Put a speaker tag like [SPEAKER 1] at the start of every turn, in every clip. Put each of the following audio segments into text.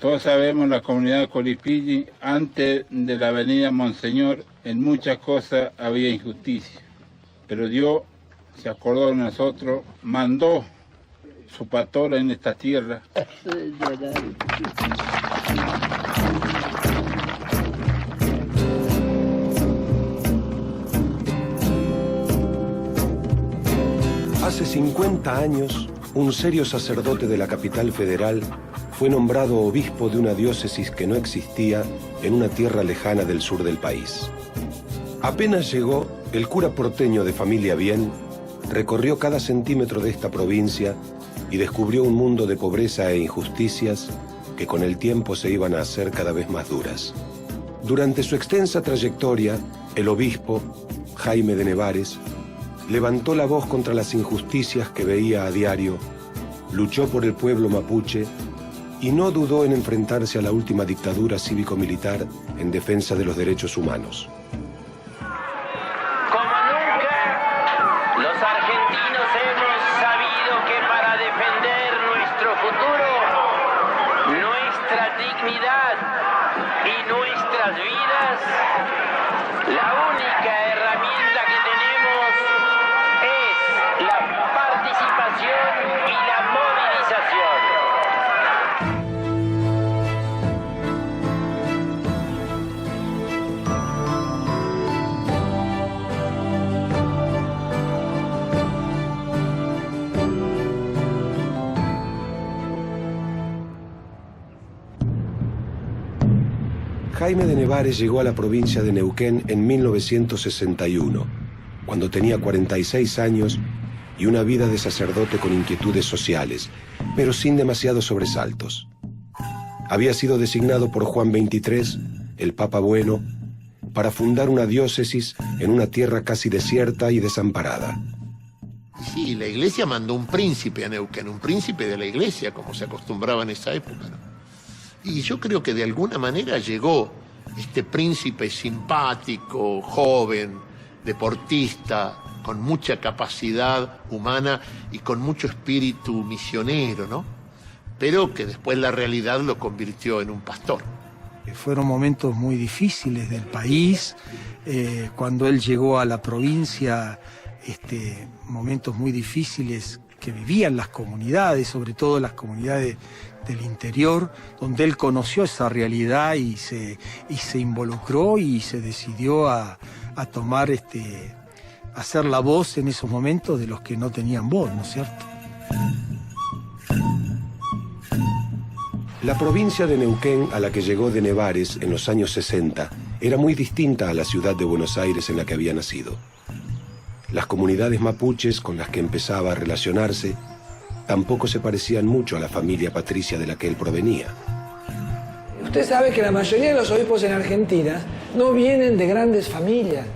[SPEAKER 1] Todos sabemos la comunidad de Colipilli, antes de la avenida Monseñor, en muchas cosas había injusticia. Pero Dios se acordó de nosotros, mandó su pastora en esta tierra.
[SPEAKER 2] Hace 50 años, un serio sacerdote de la capital federal fue nombrado obispo de una diócesis que no existía en una tierra lejana del sur del país. Apenas llegó, el cura porteño de familia bien recorrió cada centímetro de esta provincia y descubrió un mundo de pobreza e injusticias que con el tiempo se iban a hacer cada vez más duras. Durante su extensa trayectoria, el obispo, Jaime de Nevares, levantó la voz contra las injusticias que veía a diario, luchó por el pueblo mapuche y no dudó en enfrentarse a la última dictadura cívico-militar en defensa de los derechos humanos.
[SPEAKER 3] Como nunca, los argentinos hemos sabido que para defender nuestro futuro, nuestra dignidad y nuestras vidas, la única herramienta que tenemos es la participación y la movilización.
[SPEAKER 2] Jaime de Nevares llegó a la provincia de Neuquén en 1961, cuando tenía 46 años y una vida de sacerdote con inquietudes sociales, pero sin demasiados sobresaltos. Había sido designado por Juan XXIII, el Papa Bueno, para fundar una diócesis en una tierra casi desierta y desamparada.
[SPEAKER 4] Sí, la iglesia mandó un príncipe a Neuquén, un príncipe de la iglesia, como se acostumbraba en esa época, ¿no? Y yo creo que de alguna manera llegó este príncipe simpático, joven, deportista, con mucha capacidad humana y con mucho espíritu misionero, ¿no? Pero que después la realidad lo convirtió en un pastor.
[SPEAKER 5] Fueron momentos muy difíciles del país. Cuando él llegó a la provincia, momentos muy difíciles que vivían las comunidades, sobre todo las comunidades del interior, donde él conoció esa realidad y se involucró y se decidió a tomar, a ser la voz en esos momentos de los que no tenían voz, ¿no es cierto?
[SPEAKER 2] La provincia de Neuquén a la que llegó de Nevares en los años 60 era muy distinta a la ciudad de Buenos Aires en la que había nacido. Las comunidades mapuches con las que empezaba a relacionarse tampoco se parecían mucho a la familia patricia de la que él provenía.
[SPEAKER 6] Usted sabe que la mayoría de los obispos en Argentina no vienen de grandes familias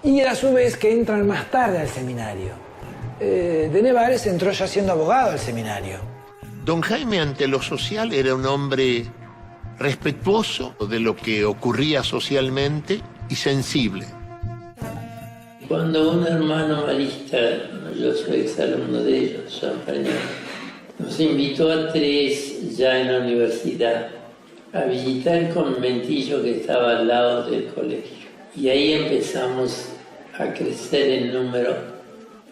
[SPEAKER 6] y a su vez que entran más tarde al seminario. De Nevares entró ya siendo abogado al seminario.
[SPEAKER 4] Don Jaime, ante lo social, era un hombre respetuoso de lo que ocurría socialmente y sensible.
[SPEAKER 7] Cuando un hermano marista, yo soy exalumno de ellos, Jean Pagnol, nos invitó a 3 ya en la universidad a visitar el conventillo que estaba al lado del colegio. Y ahí empezamos a crecer en número,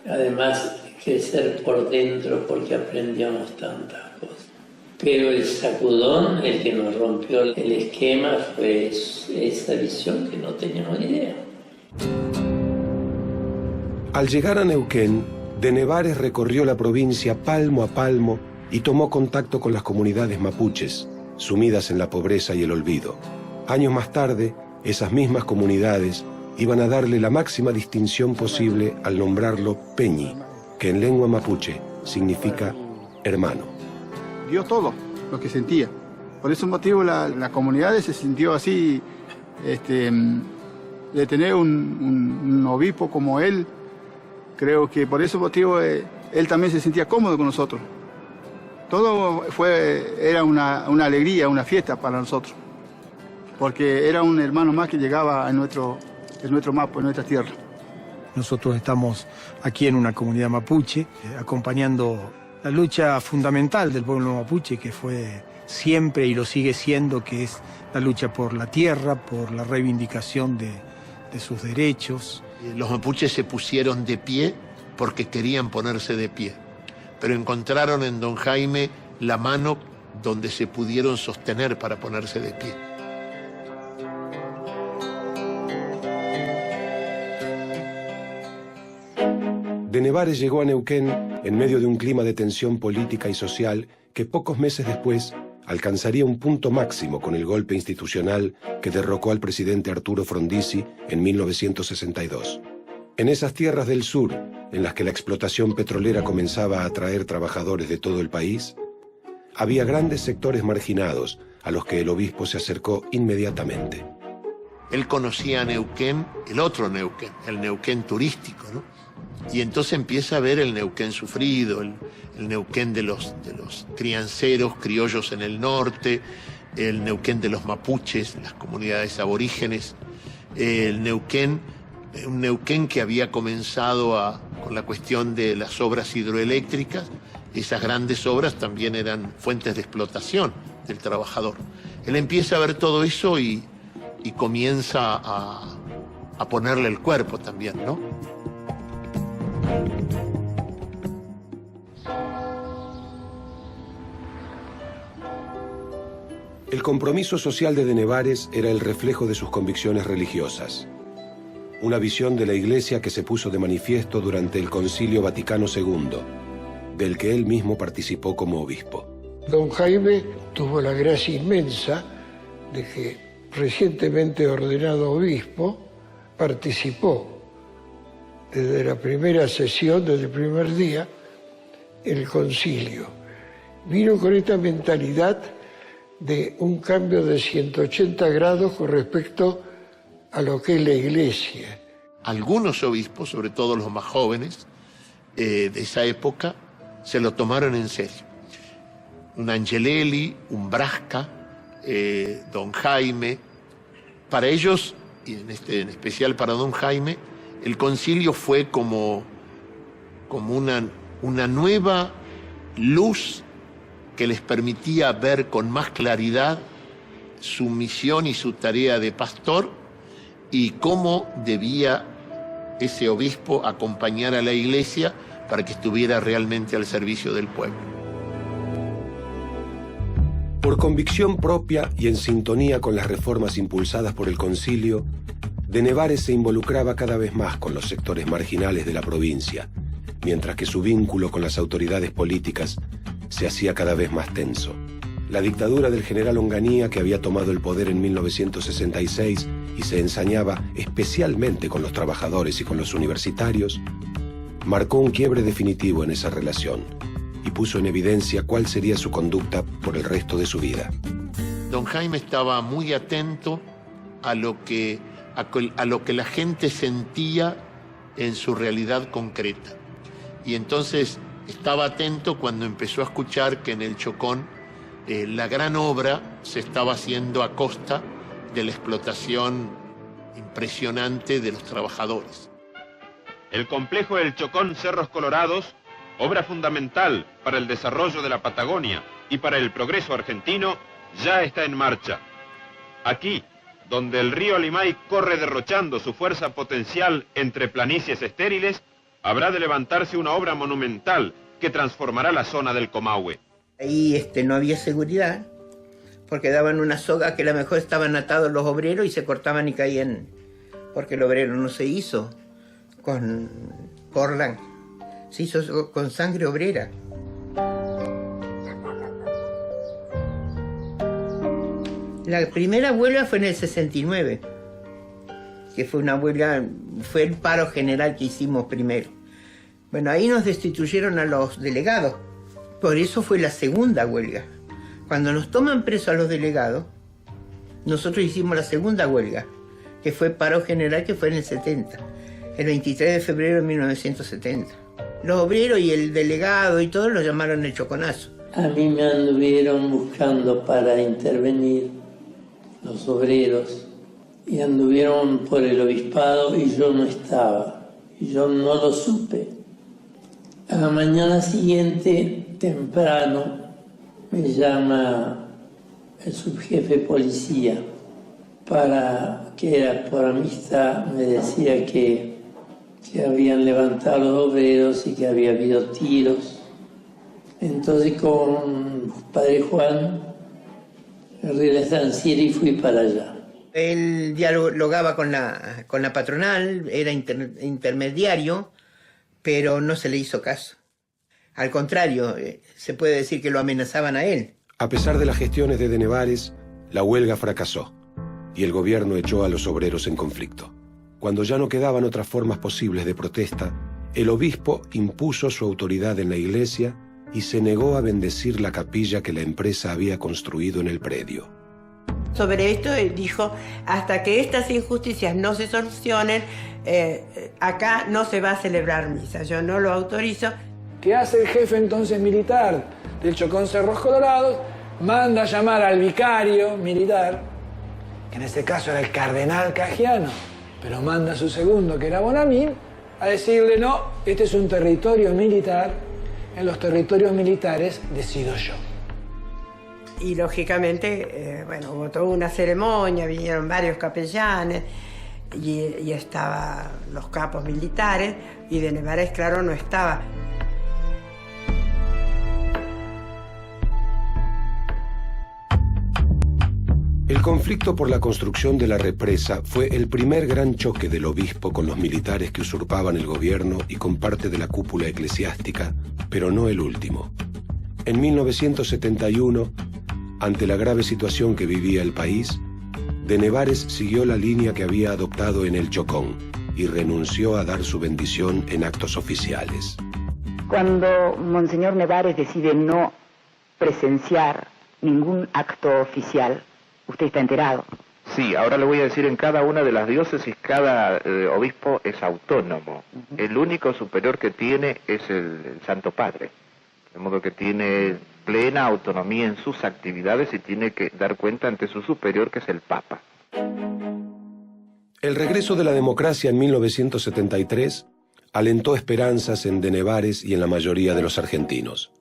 [SPEAKER 7] además crecer por dentro porque aprendíamos tantas cosas. Pero el sacudón, el que nos rompió el esquema, fue esa visión que no teníamos ni idea.
[SPEAKER 2] Al llegar a Neuquén, de Nevares recorrió la provincia palmo a palmo y tomó contacto con las comunidades mapuches, sumidas en la pobreza y el olvido. Años más tarde, esas mismas comunidades iban a darle la máxima distinción posible al nombrarlo Peñi, que en lengua mapuche significa hermano.
[SPEAKER 8] Dio todo lo que sentía. Por ese motivo la comunidad se sintió así, de tener un obispo como él. Creo que por ese motivo él también se sentía cómodo con nosotros. Todo era una alegría, una fiesta para nosotros, porque era un hermano más que llegaba en nuestro mapa, en nuestra tierra.
[SPEAKER 5] Nosotros estamos aquí en una comunidad mapuche, acompañando la lucha fundamental del pueblo mapuche, que fue siempre y lo sigue siendo, que es la lucha por la tierra, por la reivindicación de sus derechos.
[SPEAKER 4] Los mapuches se pusieron de pie porque querían ponerse de pie, pero encontraron en don Jaime la mano donde se pudieron sostener para ponerse de pie.
[SPEAKER 2] De Nevares llegó a Neuquén en medio de un clima de tensión política y social que pocos meses después alcanzaría un punto máximo con el golpe institucional que derrocó al presidente Arturo Frondizi en 1962. En esas tierras del sur, en las que la explotación petrolera comenzaba a atraer trabajadores de todo el país, había grandes sectores marginados a los que el obispo se acercó inmediatamente.
[SPEAKER 4] Él conocía a Neuquén, el otro Neuquén, el Neuquén turístico, ¿no? Y entonces empieza a ver el Neuquén sufrido, el Neuquén de los crianceros criollos en el norte, el Neuquén de los mapuches, las comunidades aborígenes, un Neuquén que había comenzado con la cuestión de las obras hidroeléctricas. Esas grandes obras también eran fuentes de explotación del trabajador. Él empieza a ver todo eso y comienza a ponerle el cuerpo también, ¿no?
[SPEAKER 2] El compromiso social de Nevares era el reflejo de sus convicciones religiosas. Una visión de la Iglesia que se puso de manifiesto durante el Concilio Vaticano II, del que él mismo participó como obispo.
[SPEAKER 9] Don Jaime tuvo la gracia inmensa de que, recientemente ordenado obispo, participó desde la primera sesión, desde el primer día, en el concilio. Vino con esta mentalidad de un cambio de 180 grados con respecto a lo que es la Iglesia.
[SPEAKER 4] Algunos obispos, sobre todo los más jóvenes de esa época, se lo tomaron en serio. Un Angelelli, un Brasca, don Jaime. Para ellos, y en especial para don Jaime, el concilio fue como una nueva luz que les permitía ver con más claridad su misión y su tarea de pastor y cómo debía ese obispo acompañar a la Iglesia para que estuviera realmente al servicio del pueblo.
[SPEAKER 2] Por convicción propia y en sintonía con las reformas impulsadas por el concilio, de Nevares se involucraba cada vez más con los sectores marginales de la provincia, mientras que su vínculo con las autoridades políticas se hacía cada vez más tenso. La dictadura del general Onganía, que había tomado el poder en 1966 y se ensañaba especialmente con los trabajadores y con los universitarios, marcó un quiebre definitivo en esa relación y puso en evidencia cuál sería su conducta por el resto de su vida.
[SPEAKER 4] Don Jaime estaba muy atento a lo que la gente sentía en su realidad concreta. Y entonces estaba atento cuando empezó a escuchar que en el Chocón la gran obra se estaba haciendo a costa de la explotación impresionante de los trabajadores.
[SPEAKER 10] El complejo del Chocón Cerros Colorados, obra fundamental para el desarrollo de la Patagonia y para el progreso argentino, ya está en marcha. Aquí, donde el río Limay corre derrochando su fuerza potencial entre planicies estériles, habrá de levantarse una obra monumental que transformará la zona del Comahue.
[SPEAKER 11] Ahí no había seguridad, porque daban una soga que a lo mejor estaban atados los obreros y se cortaban y caían, porque el obrero no se hizo con Portland, se hizo con sangre obrera. La primera huelga fue en el 69, que fue una huelga, fue el paro general que hicimos primero. Bueno, ahí nos destituyeron a los delegados, por eso fue la segunda huelga. Cuando nos toman presos a los delegados, nosotros hicimos la segunda huelga, que fue paro general, que fue en el 70, el 23 de febrero de 1970. Los obreros y el delegado y todos lo llamaron el choconazo.
[SPEAKER 7] A mí me anduvieron buscando para intervenir los obreros y anduvieron por el obispado y yo no estaba, y yo no lo supe. A la mañana siguiente temprano me llama el subjefe de policía que era por amistad, me decía que habían levantado los obreros y que había habido tiros. Entonces con Padre Juan agarré la estanciera y fui para allá.
[SPEAKER 11] Él dialogaba con la patronal, era intermediario, pero no se le hizo caso. Al contrario, se puede decir que lo amenazaban a él.
[SPEAKER 2] A pesar de las gestiones de Nevares, la huelga fracasó y el gobierno echó a los obreros en conflicto. Cuando ya no quedaban otras formas posibles de protesta, el obispo impuso su autoridad en la iglesia y se negó a bendecir la capilla que la empresa había construido en el predio.
[SPEAKER 12] Sobre esto él dijo, hasta que estas injusticias no se solucionen, acá no se va a celebrar misa, yo no lo autorizo.
[SPEAKER 6] ¿Qué hace el jefe entonces militar del Chocón Cerros Colorados? Manda a llamar al vicario militar, que en este caso era el cardenal Cagiano, pero manda a su segundo, que era Bonamín, a decirle, no, este es un territorio militar, en los territorios militares decido yo.
[SPEAKER 12] Y lógicamente, hubo toda una ceremonia, vinieron varios capellanes y estaban los capos militares y de Nevares, claro, no estaba.
[SPEAKER 2] El conflicto por la construcción de la represa fue el primer gran choque del obispo con los militares que usurpaban el gobierno y con parte de la cúpula eclesiástica, pero no el último. En 1971, ante la grave situación que vivía el país, de Nevares siguió la línea que había adoptado en el Chocón y renunció a dar su bendición en actos oficiales.
[SPEAKER 13] Cuando Monseñor Nevares decide no presenciar ningún acto oficial, ¿usted está enterado?
[SPEAKER 14] Sí, ahora le voy a decir, en cada una de las diócesis, cada obispo es autónomo. El único superior que tiene es el Santo Padre. De modo que tiene plena autonomía en sus actividades y tiene que dar cuenta ante su superior, que es el Papa.
[SPEAKER 2] El regreso de la democracia en 1973 alentó esperanzas en de Nevares y en la mayoría de los argentinos.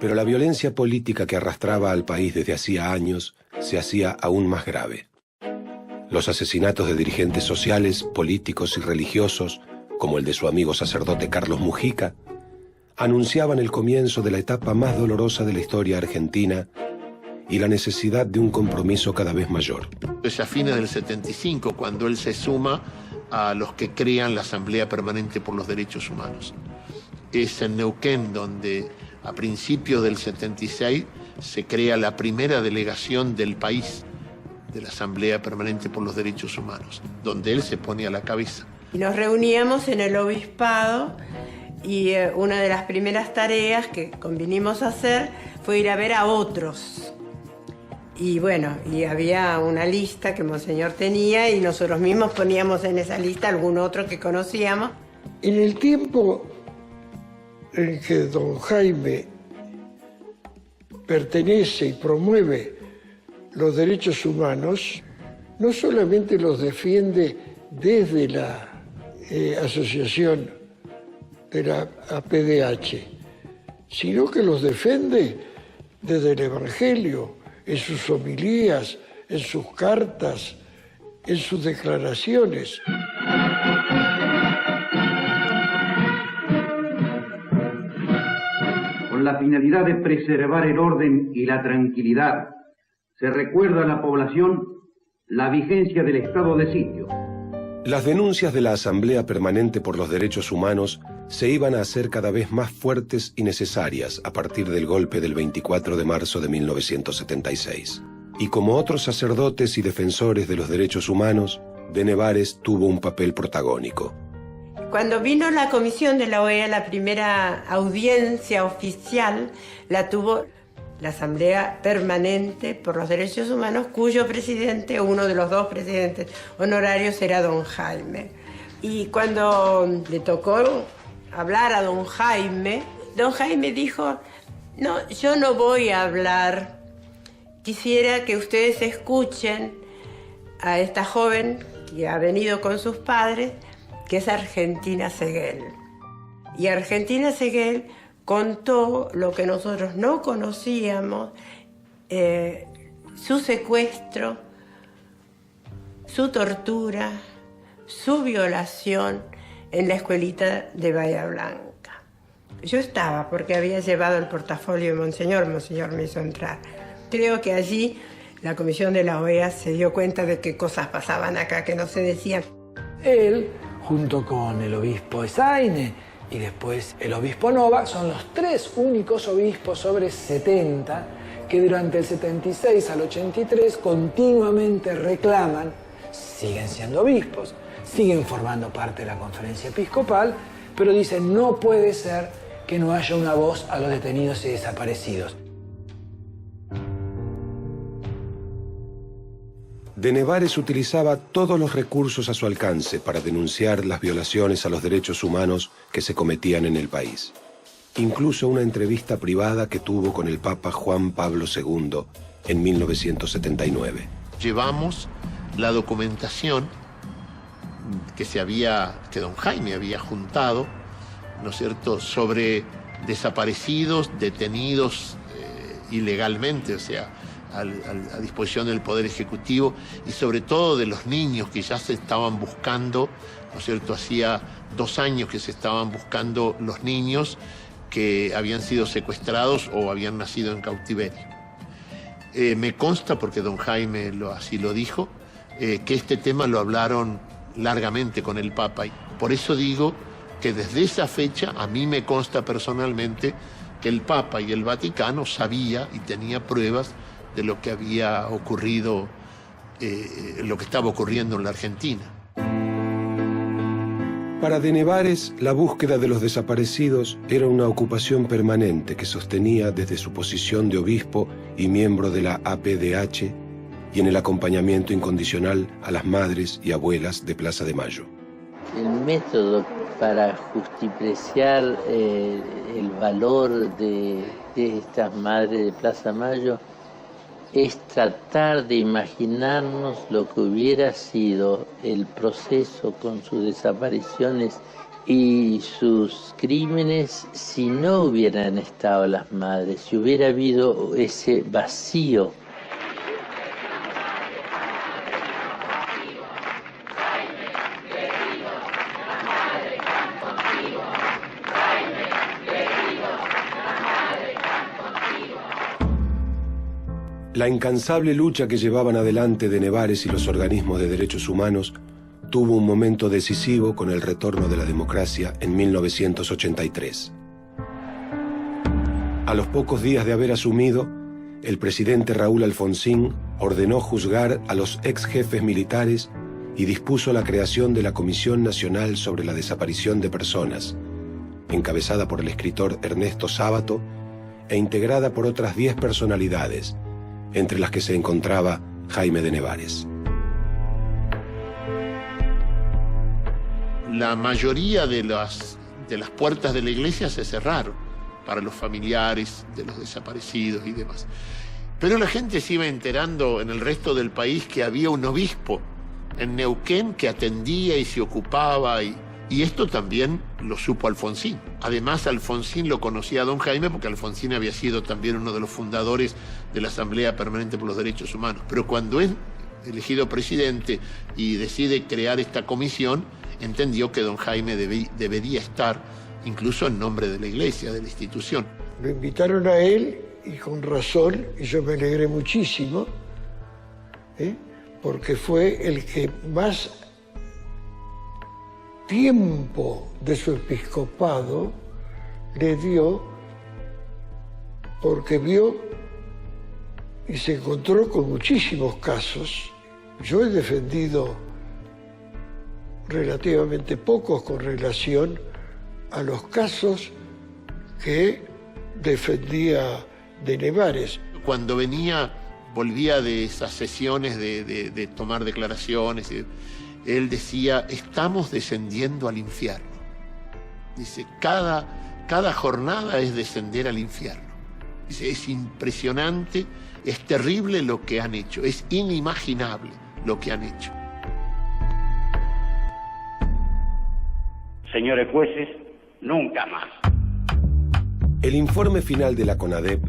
[SPEAKER 2] Pero la violencia política que arrastraba al país desde hacía años se hacía aún más grave. Los asesinatos de dirigentes sociales, políticos y religiosos, como el de su amigo sacerdote Carlos Mujica, anunciaban el comienzo de la etapa más dolorosa de la historia argentina y la necesidad de un compromiso cada vez mayor.
[SPEAKER 4] Es a fines del 75 cuando él se suma a los que crean la Asamblea Permanente por los Derechos Humanos. Es en Neuquén donde a principios del 76 se crea la primera delegación del país de la Asamblea Permanente por los Derechos Humanos, donde él se pone a la cabeza.
[SPEAKER 12] Y nos reuníamos en el obispado y una de las primeras tareas que convinimos a hacer fue ir a ver a otros. Y y había una lista que Monseñor tenía y nosotros mismos poníamos en esa lista algún otro que conocíamos.
[SPEAKER 9] En el tiempo en que don Jaime pertenece y promueve los derechos humanos, no solamente los defiende desde la asociación de la APDH, sino que los defiende desde el Evangelio, en sus homilías, en sus cartas, en sus declaraciones.
[SPEAKER 15] Con la finalidad de preservar el orden y la tranquilidad, se recuerda a la población la vigencia del estado de sitio.
[SPEAKER 2] Las denuncias de la Asamblea Permanente por los Derechos Humanos se iban a hacer cada vez más fuertes y necesarias a partir del golpe del 24 de marzo de 1976. Y como otros sacerdotes y defensores de los derechos humanos, de Nevares tuvo un papel protagónico.
[SPEAKER 12] Cuando vino la comisión de la OEA, la primera audiencia oficial la tuvo la Asamblea Permanente por los Derechos Humanos, cuyo presidente, uno de los dos presidentes honorarios, era don Jaime. Y cuando le tocó hablar a don Jaime dijo, no, yo no voy a hablar, quisiera que ustedes escuchen a esta joven que ha venido con sus padres, que es Argentina Seguel. Y Argentina Seguel contó lo que nosotros no conocíamos, su secuestro, su tortura, su violación en la escuelita de Bahía Blanca. Yo estaba porque había llevado el portafolio de Monseñor me hizo entrar. Creo que allí la comisión de la OEA se dio cuenta de qué cosas pasaban acá que no se decían.
[SPEAKER 6] Él, junto con el obispo Esaine y después el obispo Nova, son los 3 únicos obispos sobre 70 que durante el 76 al 83 continuamente reclaman, siguen siendo obispos, siguen formando parte de la conferencia episcopal, pero dicen no puede ser que no haya una voz a los detenidos y desaparecidos.
[SPEAKER 2] De Nevares utilizaba todos los recursos a su alcance para denunciar las violaciones a los derechos humanos que se cometían en el país. Incluso una entrevista privada que tuvo con el Papa Juan Pablo II en 1979.
[SPEAKER 4] Llevamos la documentación que don Jaime había juntado, ¿no es cierto?, sobre desaparecidos, detenidos ilegalmente, o sea, a disposición del Poder Ejecutivo, y sobre todo de los niños que ya se estaban buscando, ¿no es cierto?, hacía 2 años que se estaban buscando los niños que habían sido secuestrados o habían nacido en cautiverio. Me consta, porque don Jaime así lo dijo, que este tema lo hablaron largamente con el Papa. Por eso digo que desde esa fecha a mí me consta personalmente que el Papa y el Vaticano sabía y tenía pruebas de lo que había ocurrido, lo que estaba ocurriendo en la Argentina.
[SPEAKER 2] Para de Nevares, la búsqueda de los desaparecidos era una ocupación permanente que sostenía desde su posición de obispo y miembro de la APDH y en el acompañamiento incondicional a las madres y abuelas de Plaza de Mayo.
[SPEAKER 7] El método para justipreciar el valor de estas madres de Plaza Mayo es tratar de imaginarnos lo que hubiera sido el proceso con sus desapariciones y sus crímenes si no hubieran estado las madres, si hubiera habido ese vacío.
[SPEAKER 2] La incansable lucha que llevaban adelante de Nevares y los organismos de derechos humanos tuvo un momento decisivo con el retorno de la democracia en 1983. A los pocos días de haber asumido, el presidente Raúl Alfonsín ordenó juzgar a los ex jefes militares y dispuso la creación de la Comisión Nacional sobre la Desaparición de Personas, encabezada por el escritor Ernesto Sábato e integrada por otras 10 personalidades, entre las que se encontraba Jaime de Nevares.
[SPEAKER 4] La mayoría de las puertas de la iglesia se cerraron para los familiares de los desaparecidos y demás. Pero la gente se iba enterando en el resto del país que había un obispo en Neuquén que atendía y se ocupaba, y esto también lo supo Alfonsín. Además, Alfonsín lo conocía a don Jaime porque Alfonsín había sido también uno de los fundadores de la Asamblea Permanente por los Derechos Humanos. Pero cuando es elegido presidente y decide crear esta comisión, entendió que don Jaime debería estar incluso en nombre de la iglesia, de la institución.
[SPEAKER 9] Lo invitaron a él y con razón, y yo me alegré muchísimo, porque fue el que más tiempo de su episcopado le dio, porque vio y se encontró con muchísimos casos. Yo he defendido relativamente pocos con relación a los casos que defendía de Nevares.
[SPEAKER 4] Cuando volvía de esas sesiones de tomar declaraciones, él decía, estamos descendiendo al infierno. Dice, cada jornada es descender al infierno. Dice, es impresionante, es terrible lo que han hecho, es inimaginable lo que han hecho.
[SPEAKER 16] Señores jueces, nunca más.
[SPEAKER 2] El informe final de la CONADEP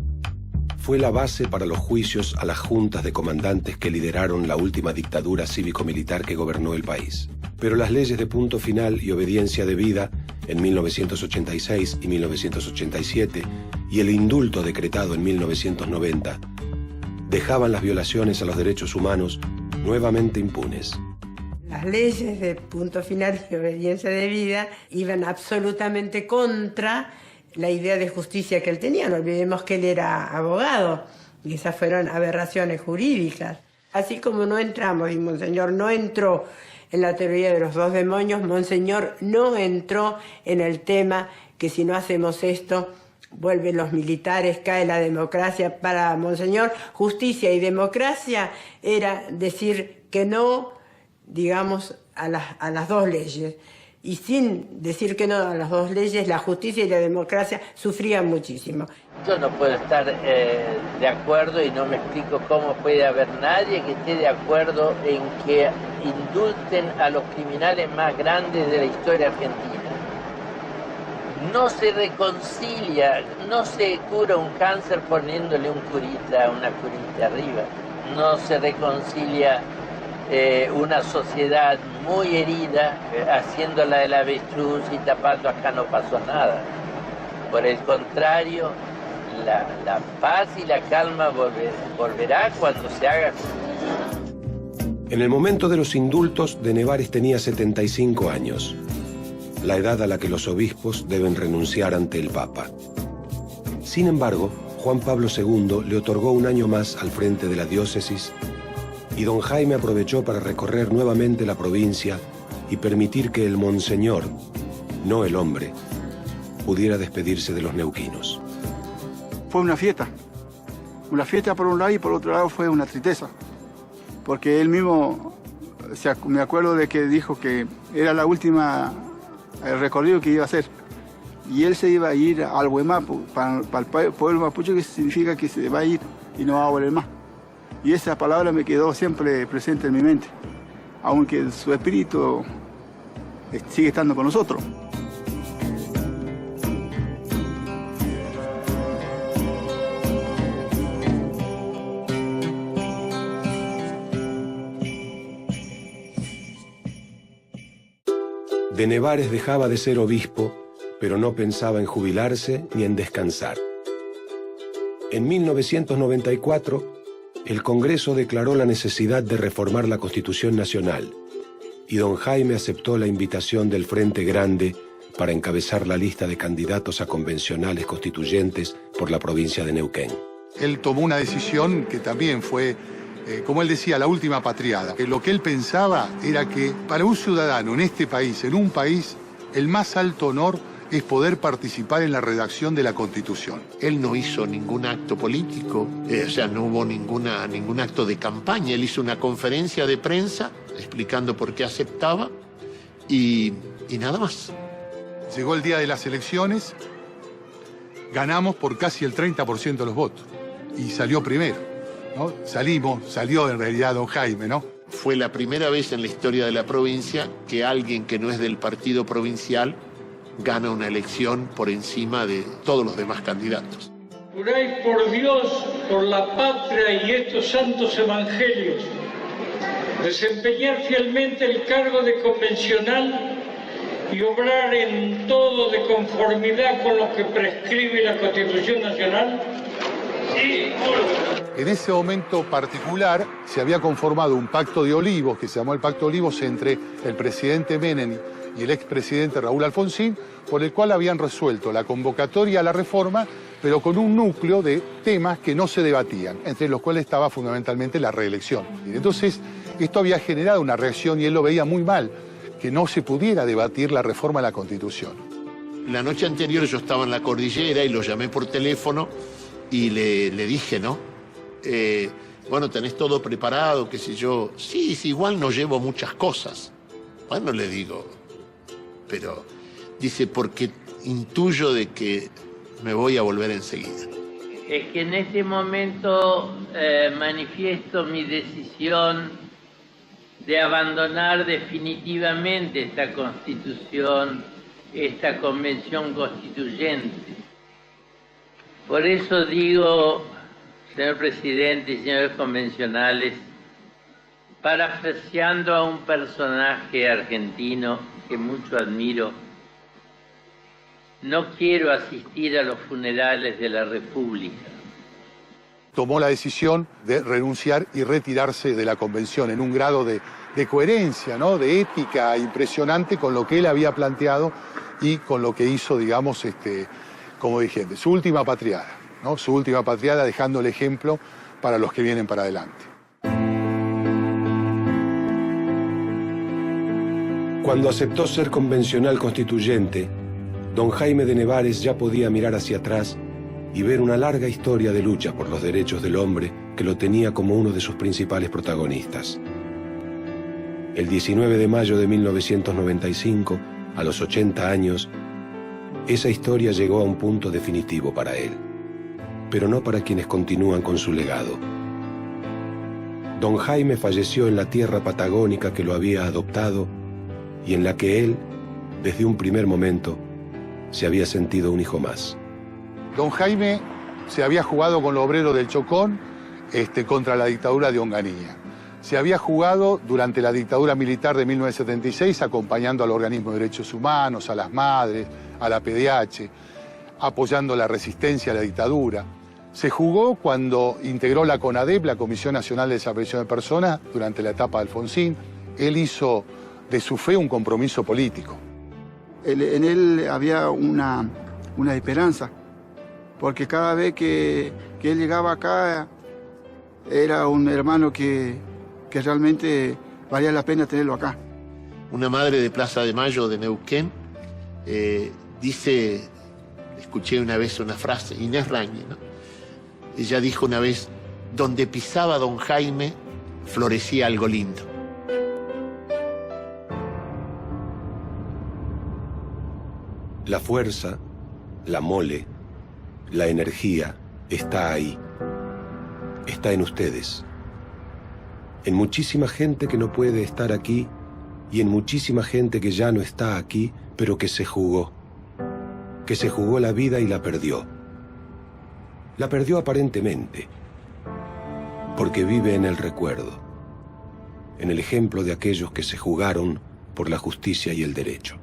[SPEAKER 2] fue la base para los juicios a las juntas de comandantes que lideraron la última dictadura cívico-militar que gobernó el país. Pero las leyes de punto final y obediencia debida en 1986 y 1987 y el indulto decretado en 1990 dejaban las violaciones a los derechos humanos nuevamente impunes.
[SPEAKER 12] Las leyes de punto final y obediencia debida iban absolutamente contra la idea de justicia que él tenía. No olvidemos que él era abogado y esas fueron aberraciones jurídicas. Así como no entramos, y Monseñor no entró en la teoría de los dos demonios, Monseñor no entró en el tema que si no hacemos esto, vuelven los militares, cae la democracia. Para Monseñor, justicia y democracia era decir que no, digamos, a las dos leyes. Y sin decir que no a las dos leyes, la justicia y la democracia sufrían muchísimo.
[SPEAKER 7] Yo no puedo estar de acuerdo y no me explico cómo puede haber nadie que esté de acuerdo en que indulten a los criminales más grandes de la historia argentina. No se reconcilia, no se cura un cáncer poniéndole una curita arriba. No se reconcilia una sociedad muy herida, haciéndola de la avestruz y tapando acá no pasó nada. Por el contrario, la paz y la calma volverá cuando se haga justicia.
[SPEAKER 2] En el momento de los indultos, de Nevares tenía 75 años, la edad a la que los obispos deben renunciar ante el Papa. Sin embargo, Juan Pablo II le otorgó un año más al frente de la diócesis y don Jaime aprovechó para recorrer nuevamente la provincia y permitir que el monseñor, no el hombre, pudiera despedirse de los neuquinos.
[SPEAKER 8] Fue una fiesta por un lado y por otro lado fue una tristeza, porque él mismo, me acuerdo de que dijo que era la última recorrido que iba a hacer, y él se iba a ir al Huemapu, para el pueblo mapuche, que significa que se va a ir y no va a volver más. Y esa palabra me quedó siempre presente en mi mente, aunque su espíritu sigue estando con nosotros.
[SPEAKER 2] De Nevares dejaba de ser obispo, pero no pensaba en jubilarse ni en descansar. En 1994, el Congreso declaró la necesidad de reformar la Constitución Nacional y don Jaime aceptó la invitación del Frente Grande para encabezar la lista de candidatos a convencionales constituyentes por la provincia de Neuquén.
[SPEAKER 16] Él tomó una decisión que también fue, como él decía, la última patriada. Que lo que él pensaba era que para un ciudadano en este país, en un país, el más alto honor es poder participar en la redacción de la Constitución.
[SPEAKER 4] Él no hizo ningún acto político, o sea, no hubo ningún acto de campaña. Él hizo una conferencia de prensa explicando por qué aceptaba y nada más.
[SPEAKER 16] Llegó el día de las elecciones, ganamos por casi el 30% de los votos y salió primero, ¿no? Salió en realidad don Jaime, ¿no?
[SPEAKER 4] Fue la primera vez en la historia de la provincia que alguien que no es del partido provincial gana una elección por encima de todos los demás candidatos.
[SPEAKER 17] Juráis por Dios, por la patria y estos santos evangelios, desempeñar fielmente el cargo de convencional y obrar en todo de conformidad con lo que prescribe la Constitución Nacional. Sí, juro.
[SPEAKER 16] En ese momento particular se había conformado un pacto de olivos, que se llamó el Pacto de Olivos, entre el presidente Menem y el expresidente Raúl Alfonsín, por el cual habían resuelto la convocatoria a la reforma, pero con un núcleo de temas que no se debatían, entre los cuales estaba fundamentalmente la reelección. Entonces, esto había generado una reacción y él lo veía muy mal, que no se pudiera debatir la reforma de la Constitución.
[SPEAKER 4] La noche anterior yo estaba en la cordillera y lo llamé por teléfono y le dije, ¿no? Bueno, tenés todo preparado, qué sé yo. Sí, igual no llevo muchas cosas. Bueno, le digo, pero dice, porque intuyo de que me voy a volver enseguida.
[SPEAKER 7] Es que en este momento manifiesto mi decisión de abandonar definitivamente esta constitución, esta convención constituyente. Por eso digo, señor presidente y señores convencionales, parafraseando a un personaje argentino que mucho admiro, no quiero asistir a los funerales de la República.
[SPEAKER 16] Tomó la decisión de renunciar y retirarse de la convención en un grado de coherencia, ¿no? De ética impresionante con lo que él había planteado y con lo que hizo, digamos, como dije, su última patriada, ¿no? Su última patriada, dejando el ejemplo para los que vienen para adelante.
[SPEAKER 2] Cuando aceptó ser convencional constituyente, don Jaime de Nevares ya podía mirar hacia atrás y ver una larga historia de lucha por los derechos del hombre que lo tenía como uno de sus principales protagonistas. El 19 de mayo de 1995, a los 80 años, esa historia llegó a un punto definitivo para él, pero no para quienes continúan con su legado. Don Jaime falleció en la tierra patagónica que lo había adoptado y en la que él, desde un primer momento, se había sentido un hijo más.
[SPEAKER 16] Don Jaime se había jugado con los obreros del Chocón contra la dictadura de Onganía. Se había jugado durante la dictadura militar de 1976 acompañando al organismo de derechos humanos, a las madres, a la PDH, apoyando la resistencia a la dictadura. Se jugó cuando integró la CONADEP, la Comisión Nacional de Desaparición de Personas, durante la etapa de Alfonsín. Él hizo de su fe un compromiso político.
[SPEAKER 8] En él había una esperanza, porque cada vez que él llegaba acá era un hermano que realmente valía la pena tenerlo acá.
[SPEAKER 4] Una madre de Plaza de Mayo de Neuquén dice, escuché una vez una frase, Inés Rañi, ¿no? Ella dijo una vez, donde pisaba don Jaime, florecía algo lindo.
[SPEAKER 2] La fuerza, la mole, la energía está ahí. Está en ustedes. En muchísima gente que no puede estar aquí y en muchísima gente que ya no está aquí, pero que se jugó la vida y la perdió. La perdió aparentemente, porque vive en el recuerdo, en el ejemplo de aquellos que se jugaron por la justicia y el derecho.